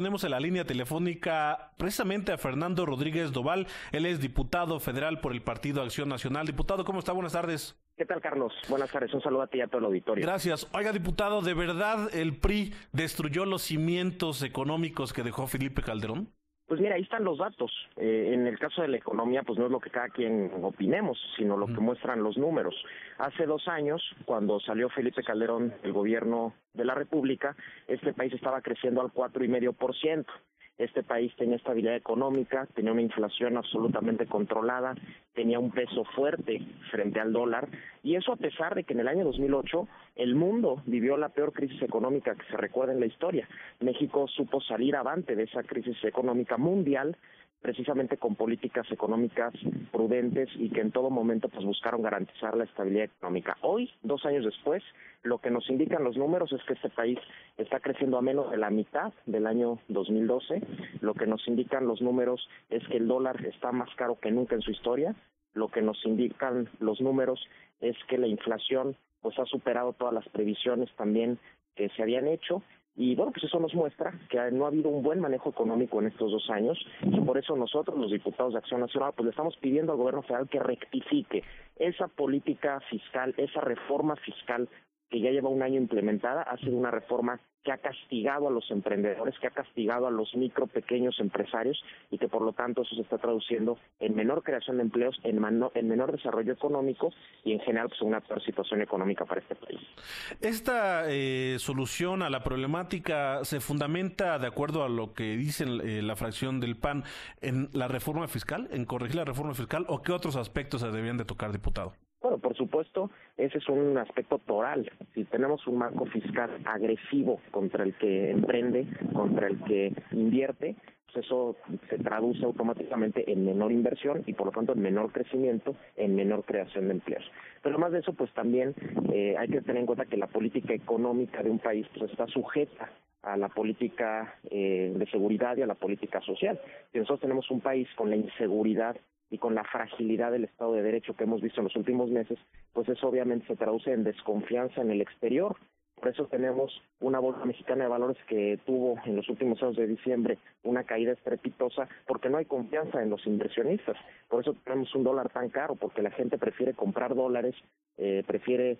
Tenemos en la línea telefónica precisamente a Fernando Rodríguez Doval. Él es diputado federal por el Partido Acción Nacional. Diputado, ¿cómo está? Buenas tardes. ¿Qué tal, Carlos? Buenas tardes. Un saludo a ti y a todo el auditorio. Gracias. Oiga, diputado, ¿de verdad el PRI destruyó los cimientos económicos que dejó Felipe Calderón? Pues mira, ahí están los datos. En el caso de la economía, pues no es lo que cada quien opinemos, sino lo que muestran los números. Hace 2 años, cuando salió Felipe Calderón del gobierno de la República, este país estaba creciendo al 4,5%. Este país tenía estabilidad económica, tenía una inflación absolutamente controlada, tenía un peso fuerte frente al dólar, y eso a pesar de que en el año 2008 el mundo vivió la peor crisis económica que se recuerda en la historia. México supo salir avante de esa crisis económica mundial, precisamente con políticas económicas prudentes y que en todo momento pues buscaron garantizar la estabilidad económica. Hoy, 2 años después, lo que nos indican los números es que este país está creciendo a menos de la mitad del año 2012. Lo que nos indican los números es que el dólar está más caro que nunca en su historia. Lo que nos indican los números es que la inflación pues ha superado todas las previsiones también que se habían hecho. Y bueno, pues eso nos muestra que no ha habido un buen manejo económico en estos 2 años, y por eso nosotros, los diputados de Acción Nacional, pues le estamos pidiendo al gobierno federal que rectifique esa política fiscal, esa reforma fiscal que ya lleva 1 año implementada. Ha sido una reforma que ha castigado a los emprendedores, que ha castigado a los pequeños empresarios, y que por lo tanto eso se está traduciendo en menor creación de empleos, en menor desarrollo económico y en general pues una peor situación económica para este país. ¿Esta solución a la problemática se fundamenta, de acuerdo a lo que dice la fracción del PAN, en la reforma fiscal, en corregir la reforma fiscal, o qué otros aspectos se debían de tocar, diputado? Bueno, por supuesto, ese es un aspecto toral. Si tenemos un marco fiscal agresivo contra el que emprende, contra el que invierte, pues eso se traduce automáticamente en menor inversión y por lo tanto en menor crecimiento, en menor creación de empleos. Pero además de eso, pues también hay que tener en cuenta que la política económica de un país pues está sujeta a la política de seguridad y a la política social. Si nosotros tenemos un país con la inseguridad y con la fragilidad del Estado de Derecho que hemos visto en los últimos meses, pues eso obviamente se traduce en desconfianza en el exterior. Por eso tenemos una bolsa mexicana de valores que tuvo en los últimos años de diciembre una caída estrepitosa porque no hay confianza en los inversionistas. Por eso tenemos un dólar tan caro, porque la gente prefiere comprar dólares, prefiere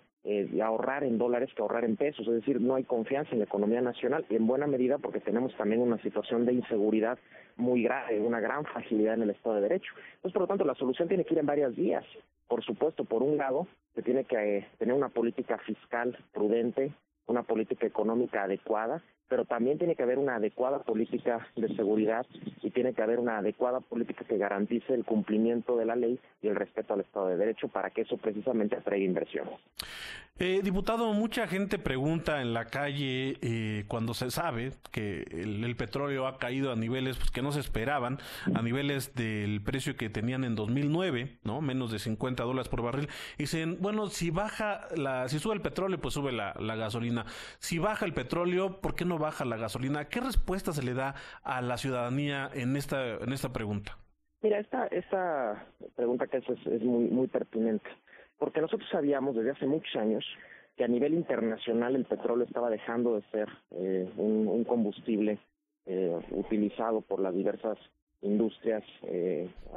ahorrar en dólares que ahorrar en pesos. Es decir, no hay confianza en la economía nacional, y en buena medida porque tenemos también una situación de inseguridad muy grave, una gran fragilidad en el Estado de Derecho. Entonces, por lo tanto, la solución tiene que ir en varias vías. Por supuesto, por un lado, se tiene que tener una política fiscal prudente, una política económica adecuada, pero también tiene que haber una adecuada política de seguridad y tiene que haber una adecuada política que garantice el cumplimiento de la ley y el respeto al Estado de Derecho para que eso precisamente atraiga inversiones. Diputado, mucha gente pregunta en la calle cuando se sabe que el petróleo ha caído a niveles pues, que no se esperaban, a niveles del precio que tenían en 2009, ¿no? Menos de $50 por barril. Y dicen, bueno, si sube el petróleo, pues sube la gasolina. Si baja el petróleo, ¿por qué no baja la gasolina? ¿Qué respuesta se le da a la ciudadanía en esta pregunta? Mira, esta pregunta que haces es muy, muy pertinente, porque nosotros sabíamos desde hace muchos años que a nivel internacional el petróleo estaba dejando de ser un combustible utilizado por las diversas industrias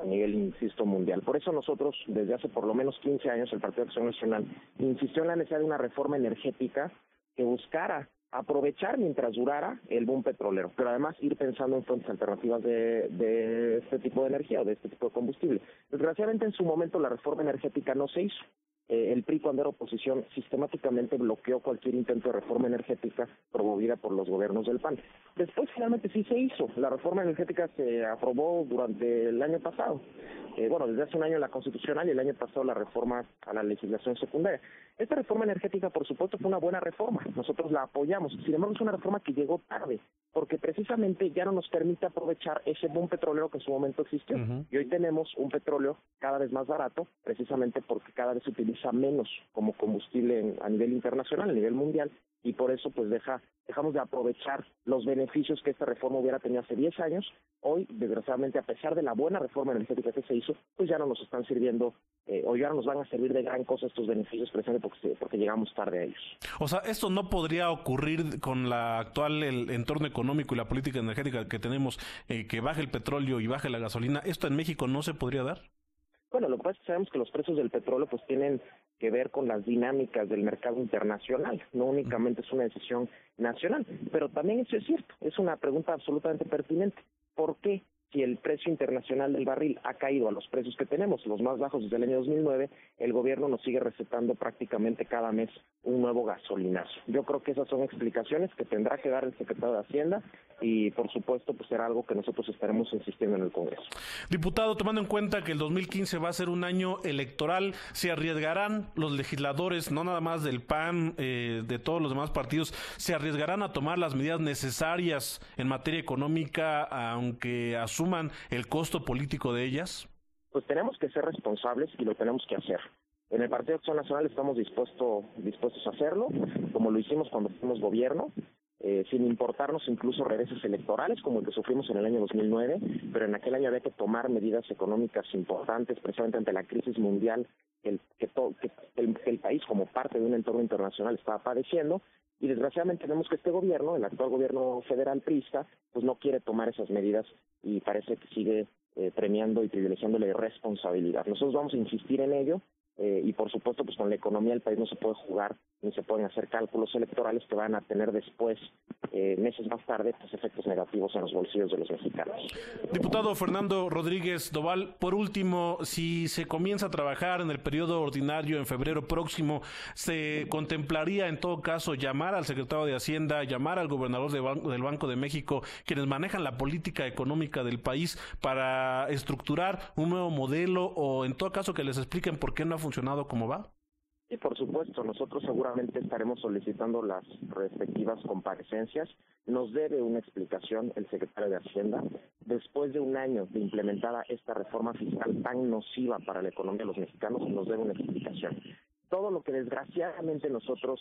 a nivel, insisto, mundial. Por eso nosotros, desde hace por lo menos 15 años, el Partido de Acción Nacional insistió en la necesidad de una reforma energética que buscara aprovechar mientras durara el boom petrolero, pero además ir pensando en fuentes alternativas de este tipo de energía o de este tipo de combustible. Desgraciadamente, en su momento, la reforma energética no se hizo. El PRI, cuando era oposición, sistemáticamente bloqueó cualquier intento de reforma energética promovida por los gobiernos del PAN. Después, finalmente, sí se hizo. La reforma energética se aprobó durante el año pasado. Desde hace un año la constitucional y el año pasado la reforma a la legislación secundaria. Esta reforma energética, por supuesto, fue una buena reforma. Nosotros la apoyamos. Sin embargo, es una reforma que llegó tarde, porque precisamente ya no nos permite aprovechar ese boom petrolero que en su momento existió. Y hoy tenemos un petróleo cada vez más barato, precisamente porque cada vez se utiliza utiliza menos como combustible a nivel internacional, a nivel mundial, y por eso pues dejamos de aprovechar los beneficios que esta reforma hubiera tenido hace 10 años. Hoy, desgraciadamente, a pesar de la buena reforma energética que se hizo, pues ya no nos están sirviendo, o ya no nos van a servir de gran cosa estos beneficios, precisamente porque llegamos tarde a ellos. O sea, esto no podría ocurrir con la actual el entorno económico y la política energética que tenemos, que baje el petróleo y baje la gasolina. ¿Esto en México no se podría dar? Bueno, lo que pasa es que sabemos que los precios del petróleo pues tienen que ver con las dinámicas del mercado internacional, no únicamente es una decisión nacional, pero también eso es cierto, es una pregunta absolutamente pertinente. ¿Por qué, si el precio internacional del barril ha caído a los precios que tenemos, los más bajos desde el año 2009, el gobierno nos sigue recetando prácticamente cada mes un nuevo gasolinazo? Yo creo que esas son explicaciones que tendrá que dar el secretario de Hacienda y, por supuesto, pues será algo que nosotros estaremos insistiendo en el Congreso. Diputado, tomando en cuenta que el 2015 va a ser un año electoral, ¿se arriesgarán los legisladores, no nada más del PAN, de todos los demás partidos, se arriesgarán a tomar las medidas necesarias en materia económica, aunque asuman el costo político de ellas? Pues tenemos que ser responsables y lo tenemos que hacer. En el Partido de Acción Nacional estamos dispuestos a hacerlo, como lo hicimos cuando fuimos gobierno, sin importarnos incluso reveses electorales como el que sufrimos en el año 2009, pero en aquel año había que tomar medidas económicas importantes, precisamente ante la crisis mundial que el país, como parte de un entorno internacional, estaba padeciendo. Y desgraciadamente vemos que este gobierno, el actual gobierno federal priista, pues no quiere tomar esas medidas y parece que sigue premiando y privilegiando la irresponsabilidad. Nosotros vamos a insistir en ello y por supuesto pues con la economía del país no se puede jugar ni se pueden hacer cálculos electorales que van a tener después, meses más tarde, pues efectos negativos en los bolsillos de los mexicanos. Diputado Fernando Rodríguez Doval, por último, si se comienza a trabajar en el periodo ordinario en febrero próximo, ¿se contemplaría en todo caso llamar al secretario de Hacienda, llamar al gobernador del Banco de México, quienes manejan la política económica del país, para estructurar un nuevo modelo o en todo caso que les expliquen por qué no ha funcionado como va? Y por supuesto, nosotros seguramente estaremos solicitando las respectivas comparecencias. Nos debe una explicación el secretario de Hacienda. Después de un año de implementada esta reforma fiscal tan nociva para la economía de los mexicanos, nos debe una explicación. Todo lo que desgraciadamente nosotros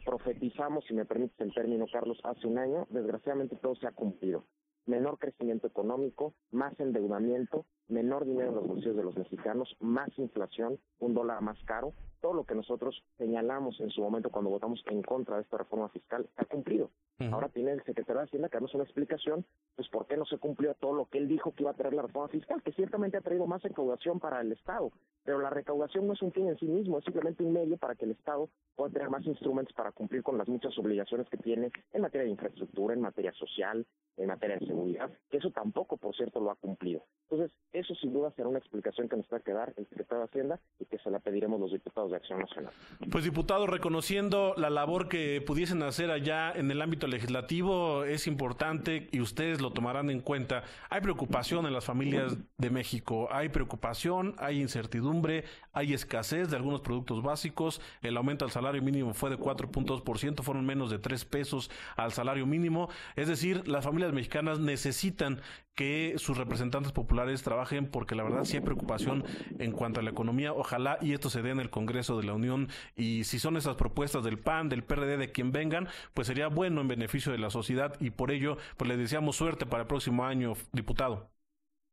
profetizamos, si me permites el término, Carlos, hace un año, desgraciadamente todo se ha cumplido. Menor crecimiento económico, más endeudamiento, menor dinero en los bolsillos de los mexicanos, más inflación, un dólar más caro. Todo lo que nosotros señalamos en su momento cuando votamos en contra de esta reforma fiscal se ha cumplido. Ahora tiene el secretario de Hacienda que darnos una explicación, pues por qué no se cumplió todo lo que él dijo que iba a traer la reforma fiscal, que ciertamente ha traído más recaudación para el Estado, pero la recaudación no es un fin en sí mismo, es simplemente un medio para que el Estado pueda tener más instrumentos para cumplir con las muchas obligaciones que tiene en materia de infraestructura, en materia social, en materia de seguridad, que eso tampoco, por cierto, lo ha cumplido. Entonces, eso sin duda será una explicación que nos va a quedar el secretario de Hacienda y que se la pediremos los diputados de Acción Nacional. Pues, diputado, reconociendo la labor que pudiesen hacer allá en el ámbito legislativo, es importante y ustedes lo tomarán en cuenta. Hay preocupación en las familias de México, hay preocupación, hay incertidumbre, hay escasez de algunos productos básicos, el aumento al salario mínimo fue de 4.2%, fueron menos de 3 pesos al salario mínimo, es decir, las familias mexicanas necesitan que sus representantes populares trabajen porque la verdad sí hay preocupación en cuanto a la economía. Ojalá y esto se dé en el Congreso de la Unión y si son esas propuestas del PAN, del PRD, de quien vengan, pues sería bueno en beneficio de la sociedad y por ello pues les deseamos suerte para el próximo año, diputado.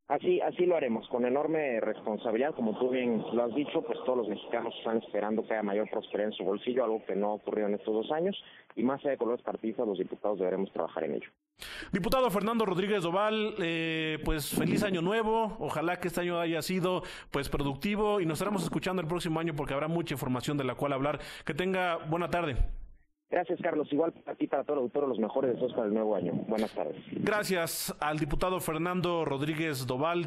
Así lo haremos, con enorme responsabilidad, como tú bien lo has dicho, pues todos los mexicanos están esperando que haya mayor prosperidad en su bolsillo, algo que no ha ocurrido en estos 2 años, y más allá de colores partidistas, los diputados deberemos trabajar en ello. Diputado Fernando Rodríguez Doval, pues feliz año nuevo, ojalá que este año haya sido pues productivo y nos estaremos escuchando el próximo año porque habrá mucha información de la cual hablar. Que tenga buena tarde. Gracias, Carlos. Igual para ti, para todo el auditorio, los mejores deseos para el nuevo año. Buenas tardes. Gracias al diputado Fernando Rodríguez Doval.